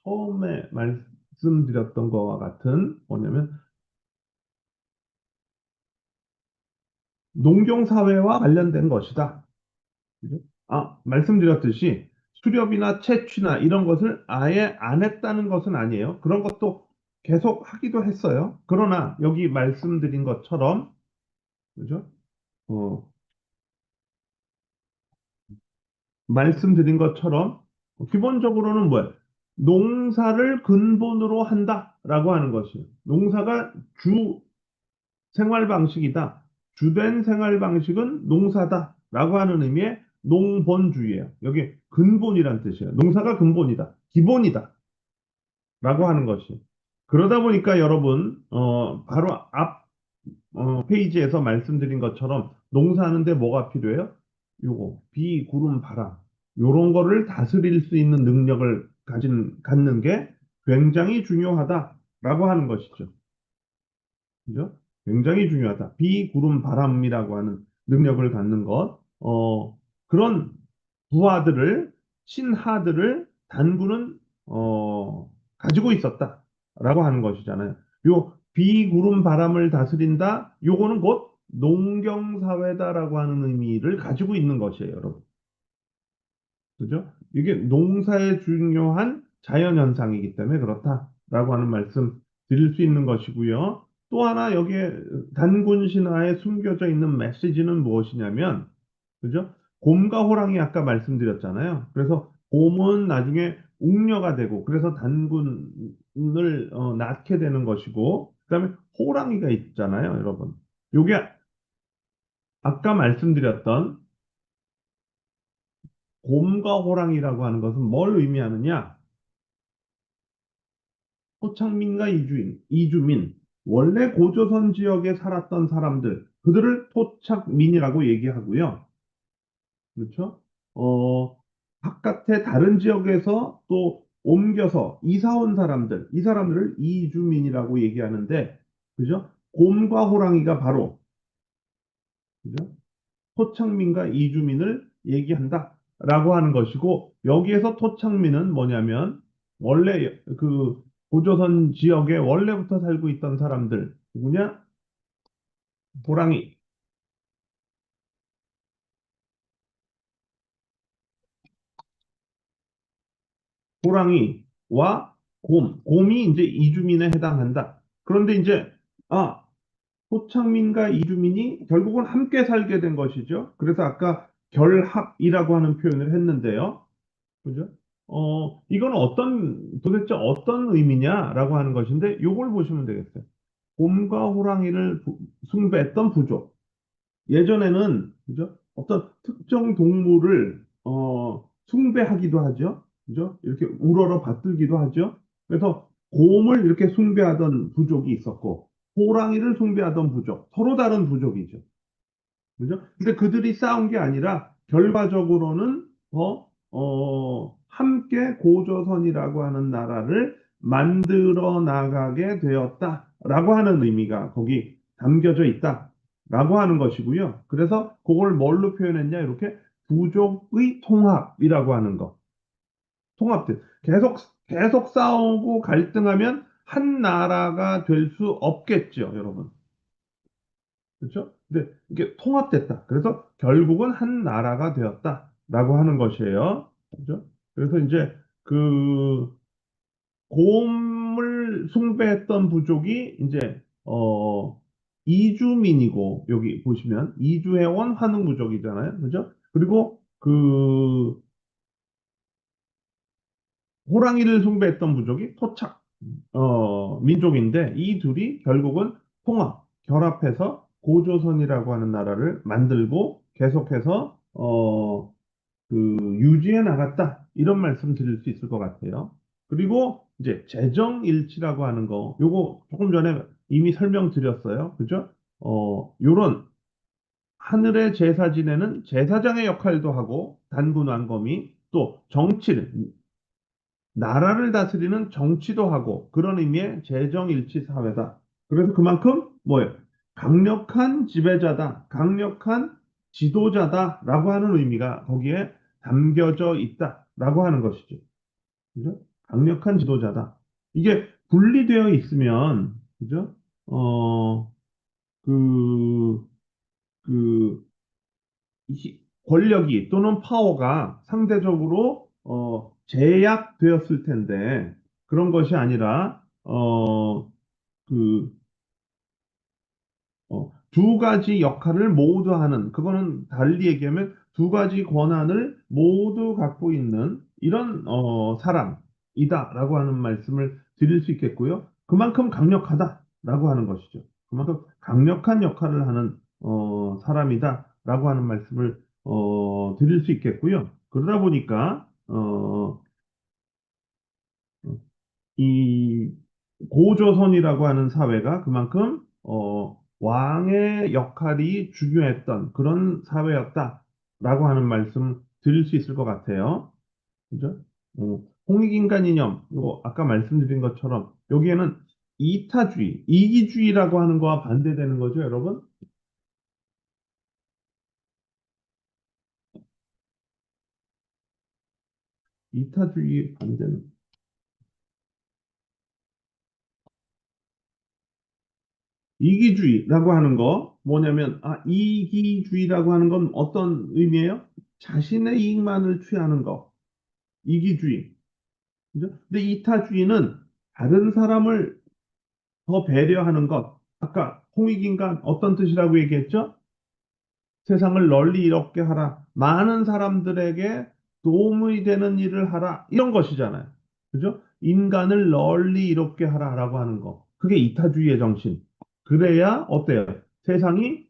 처음에 말씀드렸던 거와 같은 뭐냐면 농경사회와 관련된 것이다. 그죠? 말씀드렸듯이 수렵이나 채취나 이런 것을 아예 안 했다는 것은 아니에요. 그런 것도 계속 하기도 했어요. 그러나 여기 말씀드린 것처럼, 그죠? 어, 말씀드린 것처럼 기본적으로는 뭐예요? 농사를 근본으로 한다라고 하는 것이에요. 농사가 주 생활 방식이다. 주된 생활 방식은 농사다라고 하는 의미의 농본주의예요. 여기 근본이란 뜻이에요. 농사가 근본이다. 기본이다. 라고 하는 것이. 그러다 보니까 여러분, 바로 앞 페이지에서 말씀드린 것처럼 농사하는데 뭐가 필요해요? 요거, 비, 구름, 바람. 요런 거를 다스릴 수 있는 능력을 갖는 게 굉장히 중요하다라고 하는 것이죠. 그죠? 굉장히 중요하다. 비, 구름, 바람이라고 하는 능력을 갖는 것. 그런 부하들을, 신하들을 단군은, 가지고 있었다라고 하는 것이잖아요. 요 비, 구름, 바람을 다스린다. 요거는 곧 농경사회다라고 하는 의미를 가지고 있는 것이에요, 여러분. 그죠? 이게 농사에 중요한 자연현상이기 때문에 그렇다라고 하는 말씀 드릴 수 있는 것이고요. 또 하나 여기에 단군 신화에 숨겨져 있는 메시지는 무엇이냐면, 그죠? 곰과 호랑이 아까 말씀드렸잖아요. 그래서 곰은 나중에 웅녀가 되고, 그래서 단군을 낳게 되는 것이고, 그다음에 호랑이가 있잖아요, 여러분. 요게 아까 말씀드렸던 곰과 호랑이라고 하는 것은 뭘 의미하느냐? 토착민과 이주민, 원래 고조선 지역에 살았던 사람들, 그들을 토착민이라고 얘기하고요. 그렇죠? 어, 바깥에 다른 지역에서 또 옮겨서 이사 온 사람들, 이 사람들을 이주민이라고 얘기하는데, 그죠? 곰과 호랑이가 바로, 그죠? 토착민과 이주민을 얘기한다라고 하는 것이고, 여기에서 토착민은 뭐냐면, 원래 그 고조선 지역에 원래부터 살고 있던 사람들, 누구냐? 호랑이, 호랑이와 곰이 이제 이주민에 해당한다. 그런데 이제, 아, 토착민과 이주민이 결국은 함께 살게 된 것이죠. 그래서 아까 결합이라고 하는 표현을 했는데요. 그죠? 이건 도대체 어떤 의미냐라고 하는 것인데, 요걸 보시면 되겠어요. 곰과 호랑이를 숭배했던 부족. 예전에는, 그죠? 어떤 특정 동물을, 숭배하기도 하죠. 그죠? 이렇게 우러러 받들기도 하죠. 그래서 곰을 이렇게 숭배하던 부족이 있었고, 호랑이를 숭배하던 부족, 서로 다른 부족이죠. 그죠? 근데 그들이 싸운 게 아니라 결과적으로는 함께 고조선이라고 하는 나라를 만들어 나가게 되었다라고 하는 의미가 거기 담겨져 있다라고 하는 것이고요. 그래서 그걸 뭘로 표현했냐? 이렇게 부족의 통합이라고 하는 거. 통합돼. 계속 싸우고 갈등하면 한 나라가 될 수 없겠죠, 여러분. 그렇죠? 근데 이게 통합됐다. 그래서 결국은 한 나라가 되었다라고 하는 것이에요. 그렇죠? 그래서 이제 그 곰을 숭배했던 부족이 이제 이주민이고 여기 보시면 이주해온 환웅부족이잖아요. 그죠? 그리고 그 호랑이를 숭배했던 부족이 토착 민족인데 이 둘이 결국은 결합해서 고조선이라고 하는 나라를 만들고 계속해서 유지해 나갔다. 이런 말씀 드릴 수 있을 것 같아요. 그리고 이제 재정일치라고 하는 거, 요거 조금 전에 이미 설명드렸어요. 그죠? 요런 하늘의 제사 지내는 제사장의 역할도 하고 단군 왕검이 또 나라를 다스리는 정치도 하고 그런 의미의 재정일치 사회다. 그래서 그만큼 뭐예요? 강력한 지배자다, 강력한 지도자다라고 하는 의미가 거기에 담겨져 있다라고 하는 것이죠. 그죠? 강력한 지도자다. 이게 분리되어 있으면, 그죠? 어, 그, 그, 권력이 또는 파워가 상대적으로, 제약되었을 텐데, 그런 것이 아니라, 그, 두 가지 역할을 모두 하는, 그거는 달리 얘기하면 두 가지 권한을 모두 갖고 있는 이런 사람이다라고 하는 말씀을 드릴 수 있겠고요. 그만큼 강력하다라고 하는 것이죠. 그만큼 강력한 역할을 하는 사람이다라고 하는 말씀을 드릴 수 있겠고요. 그러다 보니까 이 고조선이라고 하는 사회가 그만큼 왕의 역할이 중요했던 그런 사회였다라고 하는 말씀 드릴 수 있을 것 같아요. 그죠? 홍익인간 이념, 요 아까 말씀드린 것처럼 여기에는 이타주의, 이기주의라고 하는 거와 반대되는 거죠, 여러분? 이타주의 반대는 이기주의라고 하는 거 뭐냐면 이기주의라고 하는 건 어떤 의미예요? 자신의 이익만을 취하는 거. 이기주의. 그죠? 근데 이타주의는 다른 사람을 더 배려하는 것. 아까 홍익인간 어떤 뜻이라고 얘기했죠? 세상을 널리 이롭게 하라. 많은 사람들에게 도움이 되는 일을 하라. 이런 것이잖아요. 그죠? 인간을 널리 이롭게 하라라고 하는 거. 그게 이타주의의 정신. 그래야 어때요? 세상이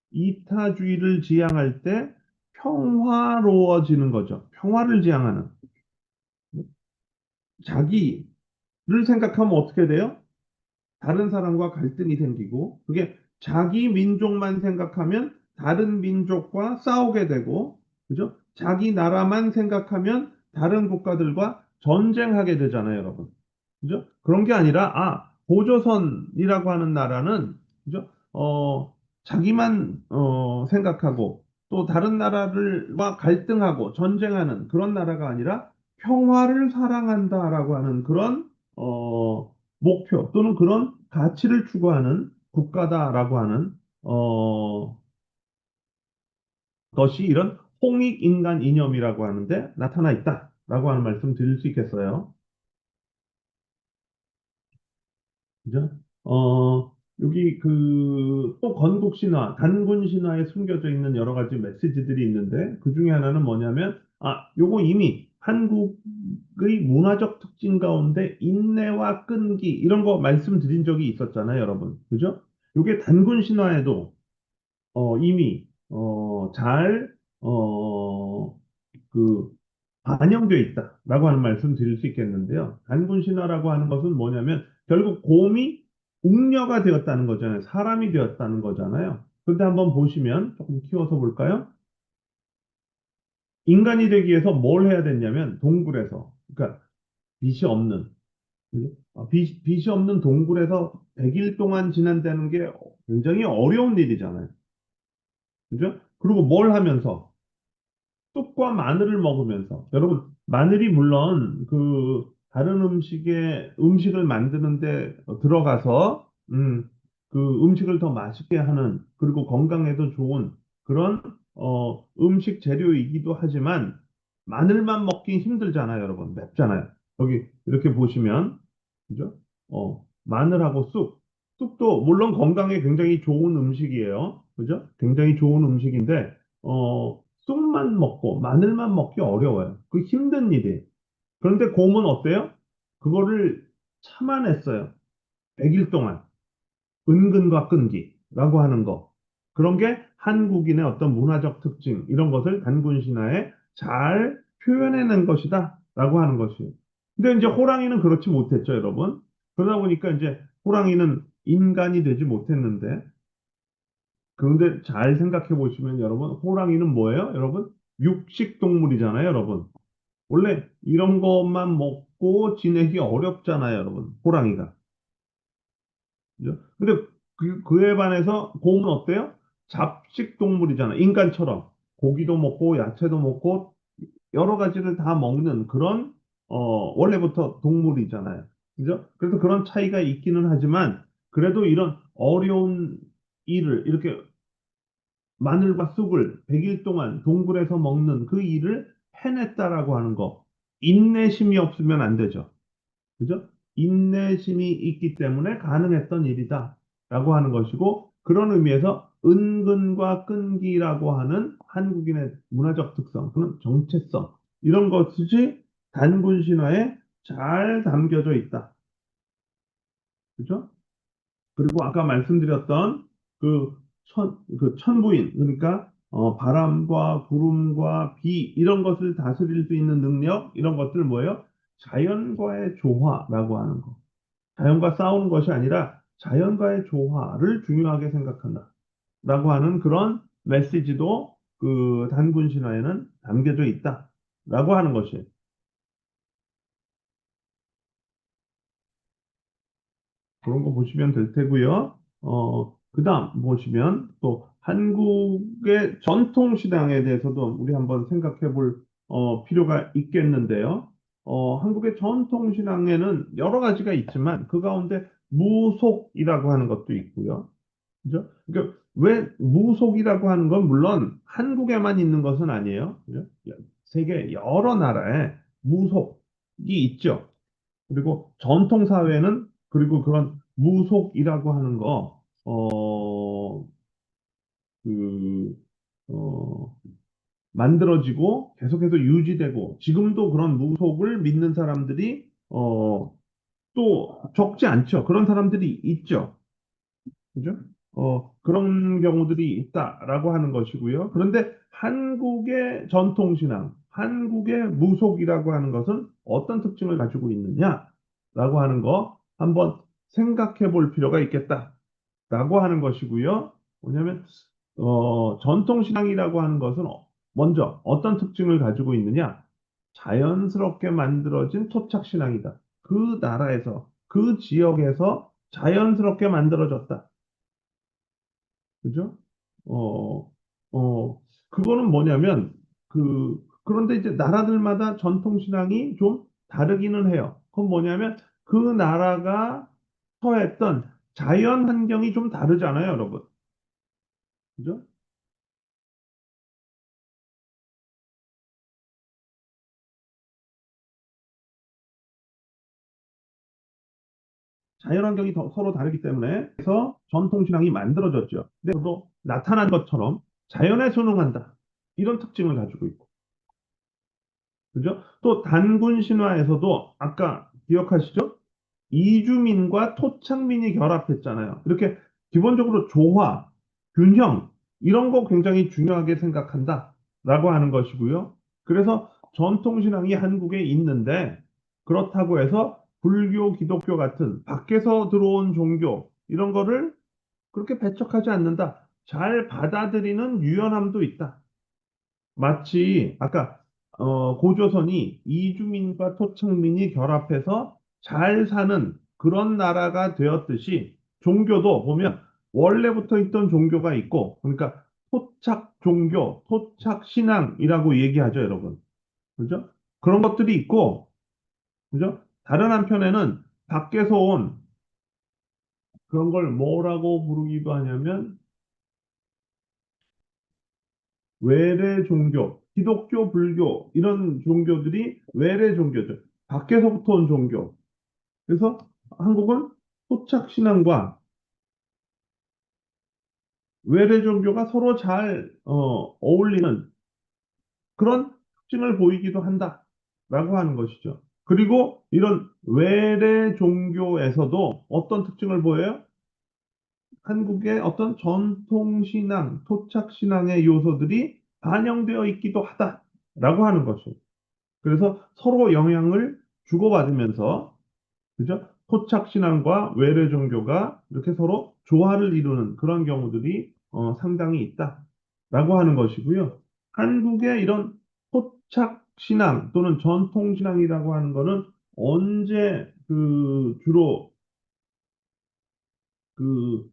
이타주의를 지향할 때 평화로워지는 거죠. 평화를 지향하는. 자기를 생각하면 어떻게 돼요? 다른 사람과 갈등이 생기고, 그게 자기 민족만 생각하면 다른 민족과 싸우게 되고, 그죠? 자기 나라만 생각하면 다른 국가들과 전쟁하게 되잖아요, 여러분. 그죠? 그런 게 아니라, 고조선이라고 하는 나라는, 그죠? 자기만, 생각하고, 또 다른 나라들과 갈등하고 전쟁하는 그런 나라가 아니라 평화를 사랑한다라고 하는 그런, 목표 또는 그런 가치를 추구하는 국가다라고 하는, 것이 이런 홍익인간 이념이라고 하는데 나타나 있다라고 하는 말씀 드릴 수 있겠어요. 그죠? 여기 또 건국 신화, 단군 신화에 숨겨져 있는 여러 가지 메시지들이 있는데 그 중에 하나는 뭐냐면, 요거 이미 한국의 문화적 특징 가운데 인내와 끈기 이런 거 말씀드린 적이 있었잖아요, 여러분. 그죠? 요게 단군 신화에도 이미 잘 그 반영되어 있다라고 하는 말씀 드릴 수 있겠는데요. 단군 신화라고 하는 것은 뭐냐면 결국 곰이 웅녀가 되었다는 거잖아요. 사람이 되었다는 거잖아요. 그런데 한번 보시면 조금 키워서 볼까요? 인간이 되기 위해서 뭘 해야 됐냐면 동굴에서 그러니까 빛이 없는 빛이 없는 동굴에서 100일 동안 지낸다는 게 굉장히 어려운 일이잖아요. 그죠? 그리고 뭘 하면서 쑥과 마늘을 먹으면서 여러분 마늘이 물론 다른 음식을 만드는데 들어가서 그 음식을 더 맛있게 하는 그리고 건강에도 좋은 그런 음식 재료이기도 하지만 마늘만 먹기 힘들잖아요, 여러분. 맵잖아요. 여기 이렇게 보시면 그죠? 마늘하고 쑥도 물론 건강에 굉장히 좋은 음식이에요. 그죠? 굉장히 좋은 음식인데 쑥만 먹고 마늘만 먹기 어려워요. 그 힘든 일이에요. 그런데 곰은 어때요? 그거를 참아냈어요. 100일 동안. 은근과 끈기라고 하는 거. 그런 게 한국인의 어떤 문화적 특징, 이런 것을 단군 신화에 잘 표현해낸 것이다. 라고 하는 것이에요. 근데 이제 호랑이는 그렇지 못했죠, 여러분. 그러다 보니까 이제 호랑이는 인간이 되지 못했는데, 그런데 잘 생각해 보시면 여러분, 호랑이는 뭐예요? 여러분, 육식 동물이잖아요, 여러분. 원래 이런 것만 먹고 지내기 어렵잖아요, 여러분. 호랑이가. 그죠? 근데 그에 반해서 곰은 어때요? 잡식 동물이잖아. 인간처럼. 고기도 먹고, 야채도 먹고, 여러 가지를 다 먹는 그런 원래부터 동물이잖아요. 그죠? 그래서 그런 차이가 있기는 하지만 그래도 이런 어려운 일을 이렇게 마늘과 쑥을 100일 동안 동굴에서 먹는 그 일을 해냈다라고 하는 거. 인내심이 없으면 안 되죠. 그죠? 인내심이 있기 때문에 가능했던 일이다. 라고 하는 것이고, 그런 의미에서 은근과 끈기라고 하는 한국인의 문화적 특성, 그런 정체성, 이런 것이 단군 신화에 잘 담겨져 있다. 그죠? 그리고 아까 말씀드렸던 그 천부인, 그러니까 바람과 구름과 비, 이런 것을 다스릴 수 있는 능력, 이런 것들 뭐예요? 자연과의 조화라고 하는 거. 자연과 싸우는 것이 아니라 자연과의 조화를 중요하게 생각한다. 라고 하는 그런 메시지도 그 단군 신화에는 담겨져 있다. 라고 하는 것이 그런 거 보시면 될 테고요. 그다음 보시면 또 한국의 전통 시장에 대해서도 우리 한번 생각해 볼 필요가 있겠는데요. 한국의 전통 신앙에는 여러 가지가 있지만 그 가운데 무속이라고 하는 것도 있고요. 그죠? 그러니까 왜 무속이라고 하는 건 물론 한국에만 있는 것은 아니에요. 그죠? 세계 여러 나라에 무속이 있죠. 그리고 전통 사회는 그리고 그런 무속이라고 하는 거, 그, 어, 만들어지고 계속해서 유지되고 지금도 그런 무속을 믿는 사람들이 또 적지 않죠. 그런 사람들이 있죠. 그죠? 그런 경우들이 있다라고 하는 것이고요. 그런데 한국의 전통신앙, 한국의 무속이라고 하는 것은 어떤 특징을 가지고 있느냐라고 하는 거 한번 생각해 볼 필요가 있겠다라고 하는 것이고요. 뭐냐면, 전통신앙이라고 하는 것은 먼저 어떤 특징을 가지고 있느냐? 자연스럽게 만들어진 토착신앙이다. 그 나라에서, 그 지역에서 자연스럽게 만들어졌다. 그죠? 어, 그거는 뭐냐면, 그런데 이제 나라들마다 전통신앙이 좀 다르기는 해요. 그건 뭐냐면, 그 나라가 처했던 자연 환경이 좀 다르잖아요, 여러분. 그죠? 자연 환경이 서로 다르기 때문에, 그래서 전통신앙이 만들어졌죠. 근데 또 나타난 것처럼 자연에 순응한다. 이런 특징을 가지고 있고. 그죠? 또 단군 신화에서도 아까 기억하시죠? 이주민과 토착민이 결합했잖아요. 이렇게 기본적으로 조화, 균형, 이런 거 굉장히 중요하게 생각한다라고 하는 것이고요. 그래서 전통신앙이 한국에 있는데 그렇다고 해서 불교, 기독교 같은 밖에서 들어온 종교, 이런 거를 그렇게 배척하지 않는다. 잘 받아들이는 유연함도 있다. 마치 아까 고조선이 이주민과 토착민이 결합해서 잘 사는 그런 나라가 되었듯이 종교도 보면 원래부터 있던 종교가 있고 그러니까 토착 종교, 토착 신앙이라고 얘기하죠, 여러분. 그죠? 그런 것들이 있고 그죠? 다른 한편에는 밖에서 온 그런 걸 뭐라고 부르기도 하냐면 외래 종교, 기독교, 불교 이런 종교들이 외래 종교죠. 밖에서부터 온 종교. 그래서 한국은 토착 신앙과 외래 종교가 서로 잘 어울리는 그런 특징을 보이기도 한다라고 하는 것이죠. 그리고 이런 외래 종교에서도 어떤 특징을 보여요? 한국의 어떤 전통 신앙, 토착 신앙의 요소들이 반영되어 있기도 하다라고 하는 것이죠. 그래서 서로 영향을 주고받으면서, 그죠? 토착 신앙과 외래 종교가 이렇게 서로 조화를 이루는 그런 경우들이 상당히 있다라고 하는 것이고요. 한국의 이런 토착 신앙 또는 전통 신앙이라고 하는 거는 언제 주로 그,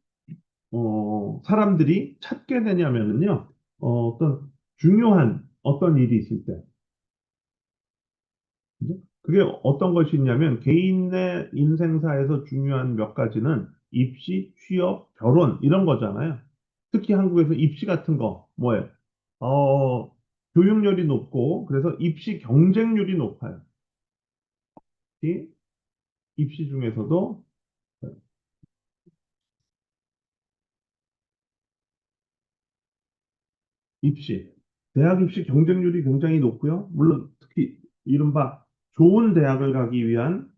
사람들이 찾게 되냐면은요, 어떤 중요한 어떤 일이 있을 때, 그게 어떤 것이 있냐면 개인의 인생사에서 중요한 몇 가지는 입시, 취업, 결혼 이런 거잖아요. 특히 한국에서 입시 같은 거 뭐예요? 어, 교육열이 높고 그래서 입시 경쟁률이 높아요. 이 입시 중에서도 입시, 대학 입시 경쟁률이 굉장히 높고요. 물론 특히 이른바 좋은 대학을 가기 위한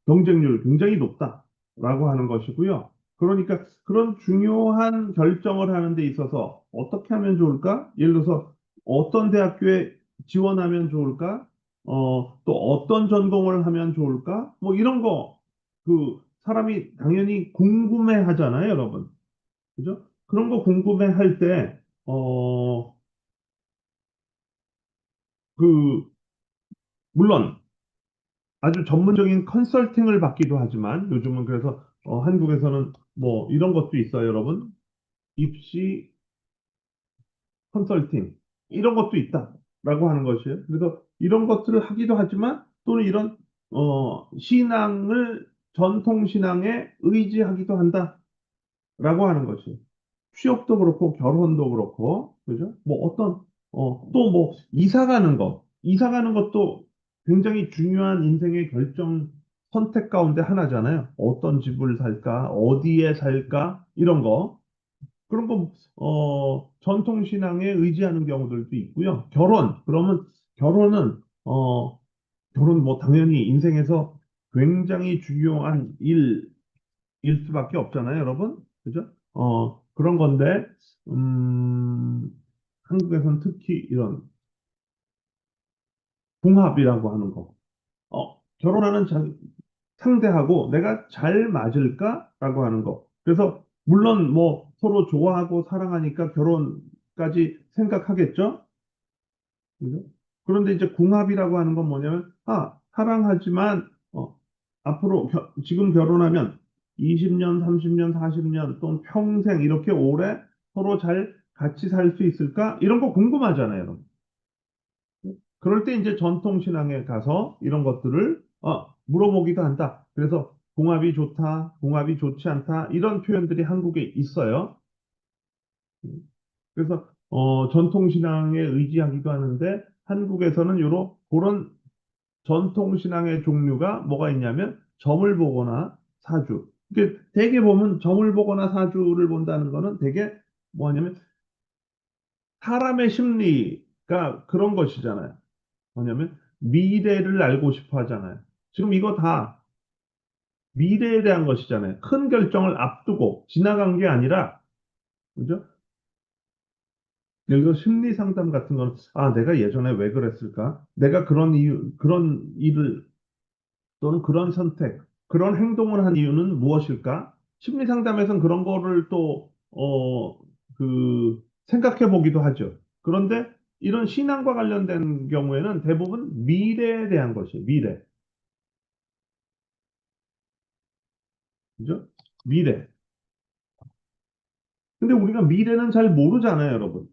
경쟁률 굉장히 높다라고 하는 것이고요. 그러니까 그런 중요한 결정을 하는 데 있어서 어떻게 하면 좋을까? 예를 들어서 어떤 대학교에 지원하면 좋을까? 또 어떤 전공을 하면 좋을까? 뭐 이런 거, 사람이 당연히 궁금해 하잖아요, 여러분. 그죠? 그런 거 궁금해 할 때, 그, 물론 아주 전문적인 컨설팅을 받기도 하지만 요즘은 그래서 한국에서는 뭐 이런 것도 있어요, 여러분. 입시 컨설팅 이런 것도 있다라고 하는 것이에요. 그래서 이런 것들을 하기도 하지만 또는 이런 신앙을 전통 신앙에 의지하기도 한다라고 하는 것이에요. 취업도 그렇고 결혼도 그렇고 그죠? 뭐 어떤 또 뭐 이사 가는 거 이사 가는 것도 굉장히 중요한 인생의 결정 선택 가운데 하나잖아요. 어떤 집을 살까 어디에 살까 이런 거 그런 거 전통 신앙에 의지하는 경우들도 있고요. 그러면 결혼은 결혼 뭐 당연히 인생에서 굉장히 중요한 일 수밖에 없잖아요, 여러분. 그죠? 그런 건데, 음, 한국에서는 특히 이런 궁합이라고 하는 거. 결혼하는 상대하고 내가 잘 맞을까라고 하는 거. 그래서, 물론 뭐 서로 좋아하고 사랑하니까 결혼까지 생각하겠죠? 그죠? 그런데 이제 궁합이라고 하는 건 뭐냐면, 사랑하지만, 앞으로, 지금 결혼하면 20년, 30년, 40년 또는 평생 이렇게 오래 서로 잘 같이 살 수 있을까? 이런 거 궁금하잖아요. 여러분. 그럴 때 이제 전통신앙에 가서 이런 것들을, 물어보기도 한다. 그래서 궁합이 좋다, 궁합이 좋지 않다, 이런 표현들이 한국에 있어요. 그래서 전통신앙에 의지하기도 하는데 한국에서는 그런 전통신앙의 종류가 뭐가 있냐면 점을 보거나 사주. 이게 대개 보면 점을 보거나 사주를 본다는 거는 대개 뭐냐면 사람의 심리가 그런 것이잖아요. 뭐냐면 미래를 알고 싶어 하잖아요. 지금 이거 다 미래에 대한 것이잖아요. 큰 결정을 앞두고 지나간 게 아니라, 그죠? 예를 들어 심리 상담 같은 건, 내가 예전에 왜 그랬을까? 내가 그런 일을 또는 그런 선택, 그런 행동을 한 이유는 무엇일까? 심리 상담에서는 그런 거를 또, 생각해 보기도 하죠. 그런데 이런 신앙과 관련된 경우에는 대부분 미래에 대한 것이에요. 미래. 그죠? 미래. 근데 우리가 미래는 잘 모르잖아요, 여러분.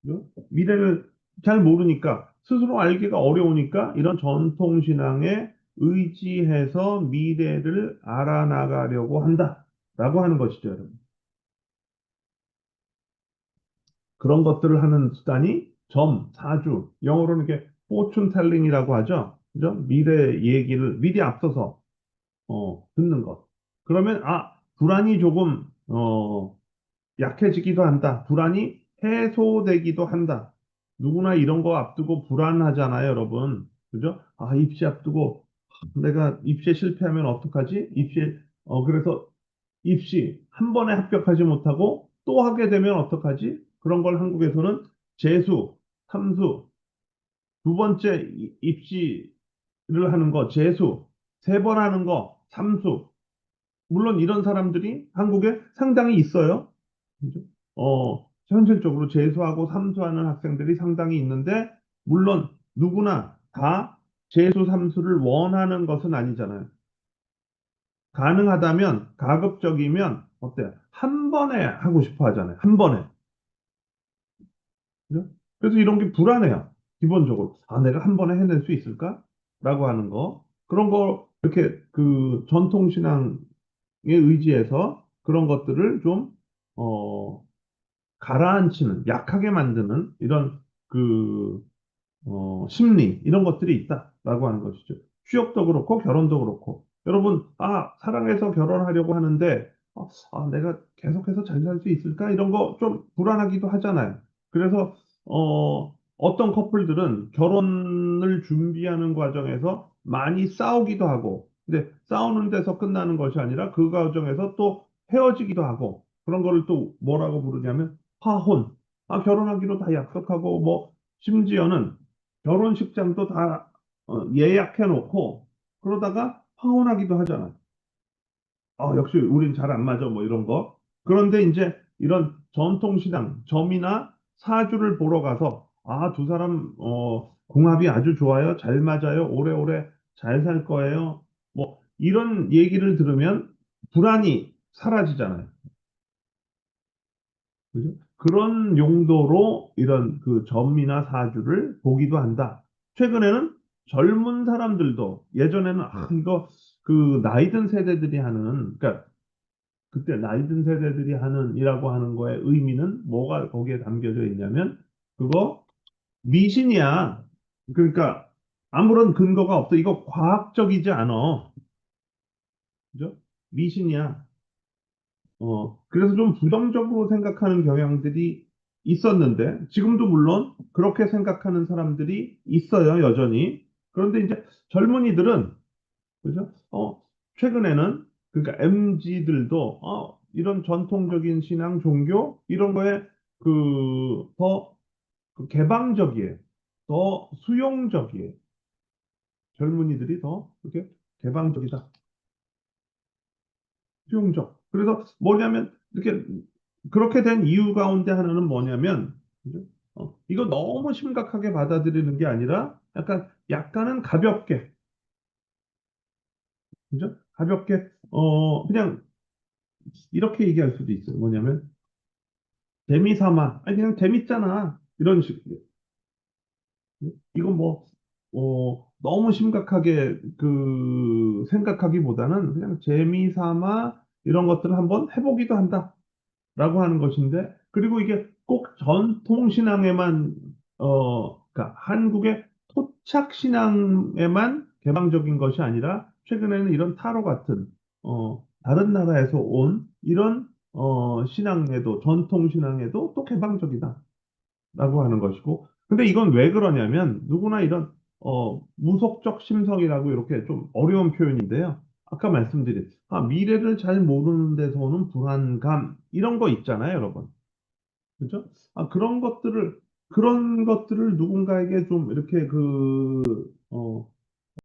그죠? 미래를 잘 모르니까 스스로 알기가 어려우니까 이런 전통신앙에 의지해서 미래를 알아나가려고 한다라고 하는 것이죠, 여러분. 그런 것들을 하는 수단이 사주, 영어로는 이렇게 fortune telling이라고 하죠. 그죠? 미래 얘기를 미리 앞서서 듣는 것. 그러면 불안이 조금 약해지기도 한다. 불안이 해소되기도 한다. 누구나 이런 거 앞두고 불안하잖아요, 여러분. 그죠? 입시 앞두고 내가 입시에 실패하면 어떡하지? 그래서 입시 한 번에 합격하지 못하고 또 하게 되면 어떡하지? 그런 걸 한국에서는 재수, 삼수, 두 번째 입시를 하는 거, 재수, 세 번 하는 거, 삼수. 물론 이런 사람들이 한국에 상당히 있어요. 그죠? 현실적으로 재수하고 삼수하는 학생들이 상당히 있는데, 물론 누구나 다 재수, 삼수를 원하는 것은 아니잖아요. 가능하다면, 가급적이면, 어때요? 한 번에 하고 싶어 하잖아요. 한 번에. 그죠? 그래서 이런 게 불안해요. 기본적으로. 내가 한 번에 해낼 수 있을까? 라고 하는 거. 그런 거, 이렇게 그 전통신앙에 의지해서 그런 것들을 좀, 어, 가라앉히는, 약하게 만드는 이런 그 심리, 이런 것들이 있다라고 하는 것이죠. 취업도 그렇고, 결혼도 그렇고. 여러분, 사랑해서 결혼하려고 하는데, 내가 계속해서 잘 살 수 있을까? 이런 거 좀 불안하기도 하잖아요. 그래서, 어떤 커플들은 결혼을 준비하는 과정에서 많이 싸우기도 하고, 근데 싸우는 데서 끝나는 것이 아니라 그 과정에서 또 헤어지기도 하고, 그런 거를 또 뭐라고 부르냐면, 파혼. 결혼하기로 다 약속하고, 뭐, 심지어는 결혼식장도 다 예약해 놓고 그러다가 파혼하기도 하잖아. 역시 우린 잘 안 맞아 뭐 이런 거. 그런데 이제 이런 전통시장 점이나 사주를 보러 가서 두 사람 궁합이 아주 좋아요. 잘 맞아요. 오래오래 잘 살 거예요. 뭐 이런 얘기를 들으면 불안이 사라지잖아요. 그죠? 그런 용도로 이런 그 점이나 사주를 보기도 한다. 최근에는 젊은 사람들도 예전에는 이거 그 나이 든 세대들이 하는 그러니까 그때 나이 든 세대들이 하는 이라고 하는 거의 의미는 뭐가 거기에 담겨져 있냐면 그거 미신이야. 그러니까 아무런 근거가 없어. 이거 과학적이지 않아. 그죠? 미신이야. 그래서 좀 부정적으로 생각하는 경향들이 있었는데, 지금도 물론 그렇게 생각하는 사람들이 있어요, 여전히. 그런데 이제 젊은이들은, 그죠? 최근에는, 그러니까 MZ들도, 이런 전통적인 신앙, 종교, 이런 거에 더 개방적이에요. 더 수용적이에요. 젊은이들이 더 그렇게 개방적이다. 수용적. 그래서 뭐냐면, 이렇게, 그렇게 된 이유 가운데 하나는 뭐냐면, 그죠? 이거 너무 심각하게 받아들이는 게 아니라, 약간은 가볍게, 그죠? 가볍게, 그냥, 이렇게 얘기할 수도 있어요. 뭐냐면, 재미삼아. 그냥 재밌잖아. 이런 식. 이거 뭐, 너무 심각하게, 생각하기보다는 그냥 재미삼아, 이런 것들을 한번 해보기도 한다. 라고 하는 것인데, 그리고 이게 꼭 전통신앙에만, 그러니까 한국의 토착신앙에만 개방적인 것이 아니라, 최근에는 이런 타로 같은, 다른 나라에서 온 이런, 신앙에도, 전통신앙에도 또 개방적이다. 라고 하는 것이고, 근데 이건 왜 그러냐면, 누구나 이런, 무속적 심성이라고 이렇게 좀 어려운 표현인데요. 아까 말씀드린, 미래를 잘 모르는 데서 오는 불안감, 이런 거 있잖아요, 여러분. 그죠? 그런 것들을 누군가에게 좀 이렇게